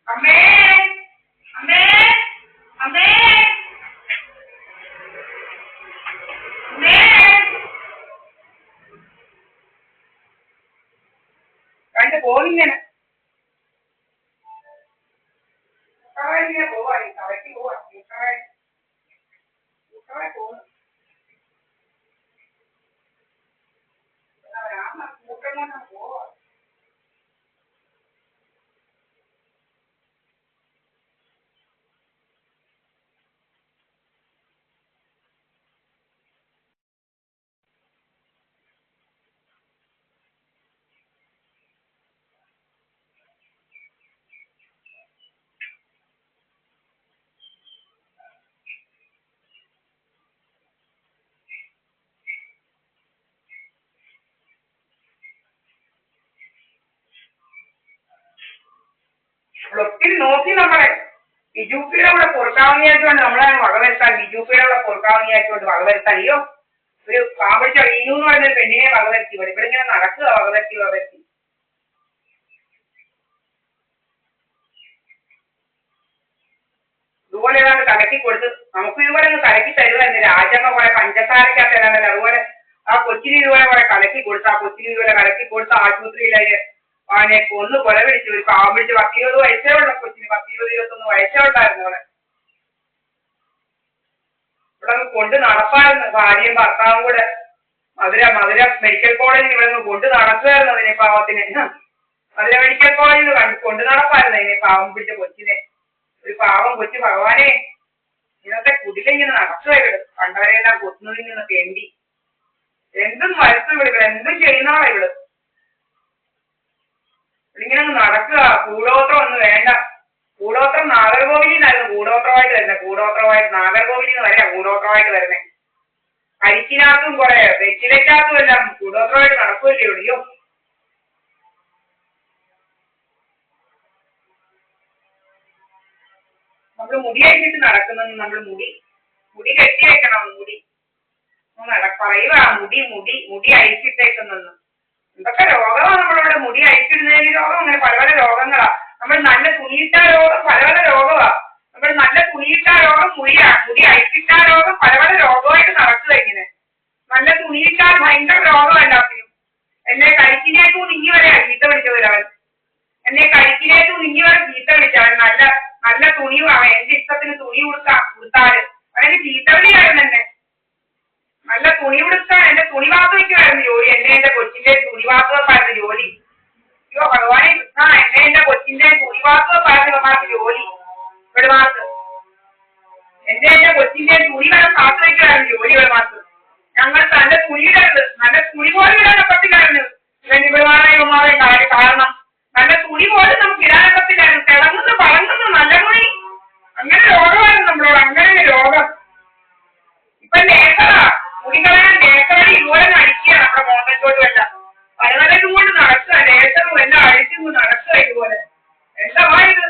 അമ്മേ അമ്മേ അമ്മേ അമ്മേ കണ്ട് പോയിങ്ങനെ ഇങ്ങനെ പോവാ കടയ്ക്ക് പോവാ പോകുന്നു മൂക്കങ്ങോട്ടാ പോവാ. ഒത്തിരി നോക്കി നമ്മളെ ബിജുപ്പിയുടെ കൂടെ പൊറുക്കാവുന്നതായിട്ടുണ്ട് നമ്മളെ വകവരുത്താൻ ബിജുപ്പിയുടെ കൂടെ പൊറുക്കാവുന്നതായിട്ടുണ്ട് വകവരുത്താൻ. അയ്യോ ഒരു പാമ്പടിച്ച വീണു എന്ന് പറഞ്ഞൊരു പെണ്ണിനെ വകവരുത്തി ഇവിടെ ഇങ്ങനെ നടക്കുക വകവരുത്തി. ഇതുപോലെ ഏതാണ്ട് കലക്കി കൊടുത്ത് നമുക്ക് ഇതുപോലെ ഒന്ന് കലക്കി തരുമായിരുന്നു. രാജമ്മ കുറെ പഞ്ചസാരക്കകത്ത് ഏതാണ്ടല്ലോ അതുപോലെ ആ കൊച്ചിന് ഇതുപോലെ കുറെ കലക്കി കൊടുത്ത് ആശുപത്രിയിലെ അവനെ കൊന്ന് കൊല പിടിച്ചു. ഒരു പാവം പിടിച്ച് 10-20 വയസ്സേ ഉള്ള കൊച്ചിന് 10-21 വയസ്സേ ഉണ്ടായിരുന്നു. ഇവിടെ കൊണ്ട് നടപ്പായിരുന്നു ഭാര്യയും ഭർത്താവും കൂടെ മധുര മെഡിക്കൽ കോളേജിൽ ഇവിടെ കൊണ്ട് നടക്കുമായിരുന്നു അതിനെ പാവത്തിനെ. മധുര മെഡിക്കൽ കോളേജിൽ കൊണ്ട് നടപ്പായിരുന്നു അതിനെ പാവം പിടിച്ച കൊച്ചിനെ. ഒരു പാവം കൊച്ചു ഭഗവാനെ ഇന്നത്തെ കുടി ഇങ്ങനെ നടക്കുക ഇവള്. കണ്ടവരെല്ലാം കൊത്തുന്നതിൽ നിന്ന് തെണ്ടി എന്തും വരുത്തും ഇവള്, എന്തും ചെയ്യുന്നവളാ ഇവള്. ഇങ്ങനെ നടക്കുക. കൂടോത്രം ഒന്നും വേണ്ട. കൂടോത്രം നാഗർകോവിലിൽ നിന്നായിരുന്നു കൂടോത്രമായിട്ട് വരുന്നത്. കൂടോത്രമായിട്ട് നാഗർകോവിലിൽ നിന്ന് വരെയാ കൂടോത്രമായിട്ട് വരുന്നത്. കരിക്കിനകത്തും കുറെ വെറ്റിലക്കകത്തും എല്ലാം കൂടോത്രമായിട്ട് നടക്കുകയല്ലേ ഇവിടെയോ. നമ്മള് മുടി അഴിച്ചിട്ട് നടക്കുന്നത്, നമ്മള് മുടി കെട്ടി വെക്കണം. മുടി പറയുക മുടി മുടി മുടി അഴിച്ചിട്ടേക്കുന്നെന്ന്. എന്തൊക്കെ രോഗമാണ് നമ്മളിവിടെ. മുടി അഴിച്ചിടുന്നതിന് രോഗം, അങ്ങനെ പല പല രോഗങ്ങളാ. നമ്മൾ നല്ല തുണിയിട്ട രോഗം പല പല രോഗമാ. നമ്മൾ നല്ല തുണിയിട്ട രോഗം മുടി അഴിച്ചിട്ട രോഗം പല പല രോഗമായിട്ട് നടക്കുക. ഇങ്ങനെ നല്ല തുണിയിട്ടാൽ ഭയങ്കര രോഗമല്ലാത്തിനും. എന്നെ കഴിക്കിനേക്കും ഇങ്ങി വരെ ചീത്ത വിളിച്ചവരവൻ. എന്നെ കഴിക്കിനേക്കും ഇങ്ങി വരെ ചീത്ത വിളിച്ചവൻ. നല്ല നല്ല തുണി എന്റെ ഇഷ്ടത്തിന് തുണി കൊടുത്താല് അവന് ചീത്ത വിളിയായിരുന്നു. എന്നെ നല്ല തുണി കൊടുത്താൽ എന്റെ തുണി വാക്കുവയ്ക്കുമായിരുന്നു ജോലി. എന്നെ എന്റെ കൊച്ചിന്റെ തുണി വാക്കുവെപ്പായിരുന്നു ജോലി. അയ്യോ ഭഗവാനെ കൃഷ്ണ, എന്നെ എന്റെ കൊച്ചിന്റെ തുണി വാക്കുവെപ്പായിരുന്നു ഇവന്മാർക്ക് ജോലി. ഇവിടുമാർക്ക് എന്റെ കൊച്ചിന്റെ തുണി വരെ കാത്തു വയ്ക്കുമായിരുന്നു ജോലി ഇവിടുമാർക്ക്. ഞങ്ങൾ നല്ല തുണിയിടരുത്, നല്ല തുണി പോലും ഇടാനൊക്കത്തില്ലായിരുന്നു ഇവന്മാരെ കാരണം. നല്ല തുണി പോലും നമുക്ക് ഇടാനൊക്കത്തില്ലായിരുന്നു. തിളങ്ങുന്നു പളങ്ങുന്നു നല്ല തുണി. അങ്ങനെ രോഗമായിരുന്നു നമ്മളോട്, അങ്ങനെ രോഗം. ഇപ്പൊ ലേഖറാ മുടികളാൻ ലേഖറി ഇതുപോലെ അടിക്കുക. നമ്മുടെ മോഹൻകോട്ടും എല്ലാം പലതരം കൊണ്ട് നടക്കുക. ലേഖറും എല്ലാം അഴിച്ചു നടക്കുക ഇതുപോലെ. എന്താ ഇത്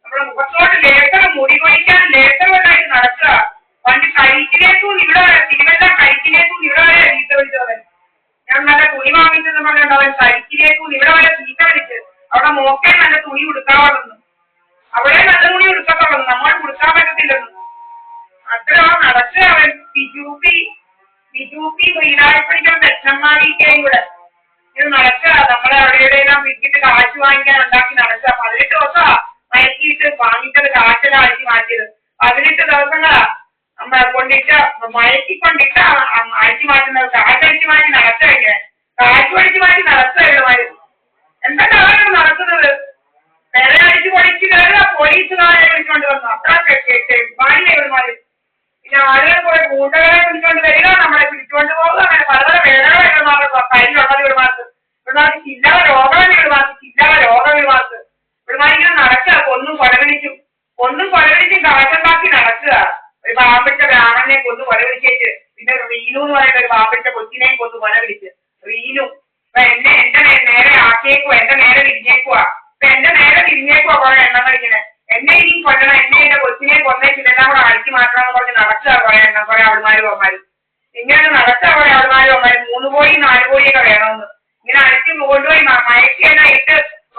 നമ്മുടെ മുഖത്തോട്ട് ലേഖറും മുടി കൊഴിക്കാൻ ലേഖറും എല്ലായിട്ട് നടക്കുക. പണ്ട് കഴിക്കിലേക്കും ഇവിടെ വരെ തിരുവെല്ലാം കഴിക്കിലേക്കും ഇവിടെ വരെ ചീത്ത വിളിച്ചവൻ. ഞാൻ നല്ല തുണി വാങ്ങിച്ചെന്ന് പറഞ്ഞിട്ടുണ്ടവൻ കഴിക്കിലേക്കും ഇവിടെ വരെ ചീത്ത വിളിച്ച്. അവിടെ മോക്കെ നല്ല തുണി കൊടുക്കാവുന്നു, അവിടെ നല്ല തുണി കൊടുക്കത്തുള്ളൂ, നമ്മൾ കൊടുക്കാൻ പറ്റത്തില്ലെന്ന്. അത്ര നടക്കുക അവൻ. ബിജൂപ്പി വീടായ്പടിക്കുന്ന ദക്ഷന്മാരിക്കേയും കൂടെ ഇത് നടക്കുക. നമ്മളെ എവിടെയെല്ലാം വിറ്റിട്ട് കാശ് വാങ്ങിക്കാൻ ഉണ്ടാക്കി നടക്കുക. 18 ദിവസമാ മയക്കിയിട്ട് വാങ്ങിച്ചത്, കാശെല്ലാം അഴിച്ചു മാറ്റിയത്. 18 ദിവസങ്ങളാ നമ്മളെ കൊണ്ടിട്ട് മയക്കിക്കൊണ്ടിട്ട് അഴിച്ചു മാറ്റുന്നത്. കാശ് അഴിച്ചു മാറ്റി നടക്കുക. ഇങ്ങനെ കാശ് അഴിച്ചു മാറ്റി നടക്കുക ഇവരുമാര്. എന്തൊക്കെ അവരാണ് നടക്കുന്നത്. വേറെ അഴിച്ചു പൊളിച്ച് കയറുക, പോലീസുകാരെ വിളിച്ചുകൊണ്ട് വന്നു. അത്ര ഭാര്യ ഇവരുമാര്. പിന്നെ ആളുകൾ കുറെ കൂട്ടകളെ പിടിച്ചുകൊണ്ട് വരിക, നമ്മളെ പിടിച്ചുകൊണ്ട് പോകുക. അങ്ങനെ പല പല വേദനകൾ ഇവരുമാർക്ക് കയ്യിലുള്ളത്. ഇവരുമാർക്ക് ചില്ലറ രോഗം ഇവരുമാർക്ക്, ചില്ലറ രോഗം ഇവരുമാർക്ക്. ഇവരുമാരിങ്ങനെ നടക്കുക. കൊന്നും കൊലവിളിച്ചും കാശുണ്ടാക്കി നടക്കുക. ഒരു പാവപ്പെട്ട ബ്രാഹ്മണനെ കൊന്നു കൊലവിളിച്ചേച്ച്, പിന്നെ റീനു എന്ന് പറയുന്ന ഒരു പാവപ്പെട്ട കൊച്ചിനെയും കൊന്നു കൊലവിളിച്ച്. റീനു എന്റെ നേരെ ആക്കിയേക്കുവാ, എന്റെ നേരെ തിരിഞ്ഞേക്കുവാ. ഇപ്പൊ എന്റെ നേരെ തിരിഞ്ഞേക്കുവാ കുറെ എണ്ണങ്ങൾ ഇങ്ങനെ. എന്നെ ഇനിയും കൊല്ലണം, എന്നെ എന്റെ കൊച്ചിനെ കൊന്നേച്ച് ഇതെല്ലാം കൂടെ അഴിച്ചു മാറ്റണം എന്ന് പറഞ്ഞ് നടക്കുക കുറെ എണ്ണം, കുറെ ആൾമാരും അമ്മമാരും. ഇങ്ങനെ നടക്കുക കുറെ ആൾമാരും അമ്മമാരും. 3 കോഴി 4 കോഴിയൊക്കെ വേണമെന്ന് ഇങ്ങനെ അഴിച്ചു കൊണ്ടുപോയി മയക്കിയെല്ലാം ഇട്ട്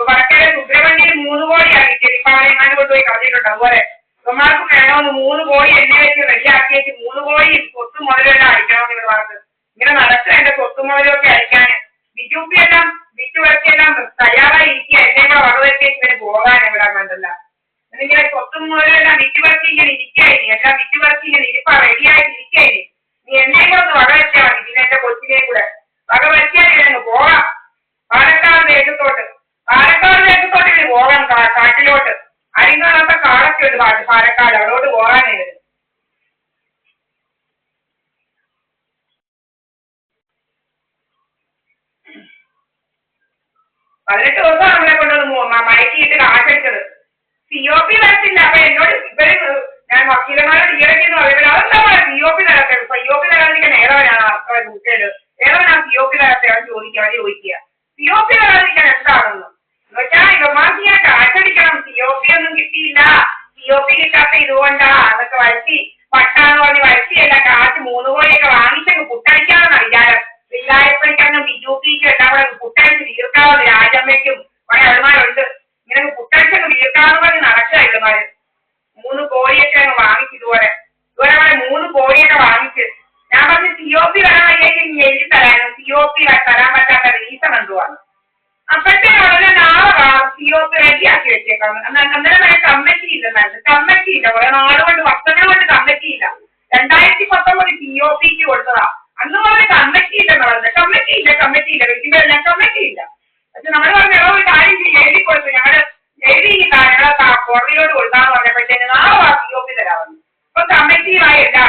വടക്കരെ സുബ്രഹ്മണ്യം 3 കോഴിയാക്കി ചെരിപ്പാളെങ്ങാണ്ട് കൊണ്ടുപോയി കളഞ്ഞിട്ടുണ്ട്. അതുപോലെ ഇവന്മാർക്കും വേണമെന്ന് 3 കോഴി എന്നെ വെച്ച് റെഡിയാക്കി വെച്ച് 3 കോഴി സ്വത്ത് മുതലെല്ലാം അഴിക്കണമെന്ന് ഇവർക്ക്. ഇങ്ങനെ നടക്കുക എന്റെ സ്വത്ത് മുതലൊക്കെ അഴിക്കാന്. ബിജുപ്പി എല്ലാം വിറ്റുവരച്ചെല്ലാം തയ്യാറായി ഇരിക്കുക. എന്നെ കൂടെ വകവെച്ച് ഇവര് പോകാൻ ഇവിടെ കണ്ടല്ല. എന്നിങ്ങനെ സ്വത്തും മുതലെല്ലാം വിറ്റുവരച്ച് ഇങ്ങനെ ഇരിക്കായി, എല്ലാം വിറ്റുവരച്ച് ഇങ്ങനെ ഇരിപ്പാ റെഡിയായിട്ട് ഇരിക്കായി. നീ എന്നെ കൂടെ ഒന്ന് വകവെച്ചാൽ മതി, പിന്നെ എന്റെ കൊച്ചിനെയും കൂടെ വകവെച്ചാൽ ഇതങ്ങ് പോകാം. പാലക്കാട് ദേശത്തോട്ട് ഇനി പോകാം, കാട്ടിലോട്ട്. അരിങ്ങാനത്തെ കാടൊക്കെ ഉണ്ട് പാലക്കാട്, അവിടോട്ട് പോകാനേ വരും. 18 ദിവസം നമ്മളെ കൊണ്ടുവന്ന് മയക്കിയിട്ട് കാശടിച്ചത്. COP തരത്തില്ല. അപ്പൊ എന്നോട് ഇവര് ഞാൻ വക്കീലന്മാരോട് ഈയിടയ്ക്കെന്ന് പറയുമ്പോൾ അതെന്താ പറയാ COP തരാത്ത. COP തരാതിരിക്കാൻ ഏതവനാണ് അത്ര കൂട്ടേല്, ഏതവനാ COP തരാത്ത അവൻ ചോദിക്കുക. COP തരാതിരിക്കാൻ എന്താണെന്ന് എന്നുവെച്ചാൽ ഇവന്മാർക്ക് ഇങ്ങനെ കാശടിക്കണം. COP ഒന്നും കിട്ടിയില്ല, COP കിട്ടാത്ത ഇതുകൊണ്ടാ അതൊക്കെ വരച്ച് പട്ടാന്ന് പറഞ്ഞ് വരച്ചിയല്ല. കാശ് 3 കോടിയൊക്കെ വാങ്ങിച്ചങ്ങ് പുട്ടടിക്കാമെന്ന വിചാരം. വില്ലായപ്പണിക്കങ്ങ് ബിജുപിക്കും എല്ലാം കൂടെ പുട്ടടിച്ച് വീർക്കാവുന്ന രാജമ്മയ്ക്കും കുറെ ആൾമാരുണ്ട്. ഇങ്ങനെ പുട്ടടിച്ചങ്ങ് വീർക്കാന്ന് പറഞ്ഞ് നടക്കുക ഇവന്മാര്. 3 കോടിയൊക്കെ അങ്ങ് വാങ്ങിച്ച് ഇതുപോലെ 3 കോടിയൊക്കെ വാങ്ങിച്ച്. ഞാൻ പറഞ്ഞ് COP വരാൻ വയ്യെങ്കിൽ നീ എഴുതി തരാനും. COP തരാൻ പറ്റാത്ത റീസൺ എന്തുവാണ്. അപ്പോഴത്തേക്ക് വളരെ നാളെ COP റെഡിയാക്കി വെച്ചേക്കാം. അന്നേരം വരെ കമ്മിറ്റിയില്ലെന്നായിരുന്നു. കമ്മിറ്റിയില്ല, കുറെ നാളുകൊണ്ട് വർഷങ്ങൾ കൊണ്ട് കമ്മിറ്റിയില്ല. 2019 COPക്ക് കൊടുത്തതാ. അന്ന് പറഞ്ഞ കമ്മിറ്റിയില്ലെന്ന് പറഞ്ഞത്. കമ്മിറ്റിയില്ല വെക്കുമ്പോഴെല്ലാം കമ്മിറ്റിയില്ല. പക്ഷെ നമ്മൾ പറഞ്ഞ ഒരു കാര്യം എഴുതി കൊടുത്തു. ഞങ്ങള് എഴുതി കോടതിയോട് കൊടുക്കാന്ന് പറഞ്ഞപ്പോഴത്തേന് നാളെ COP തരാമെന്ന്. ഇപ്പൊ കമ്മിറ്റീവായി എല്ലാ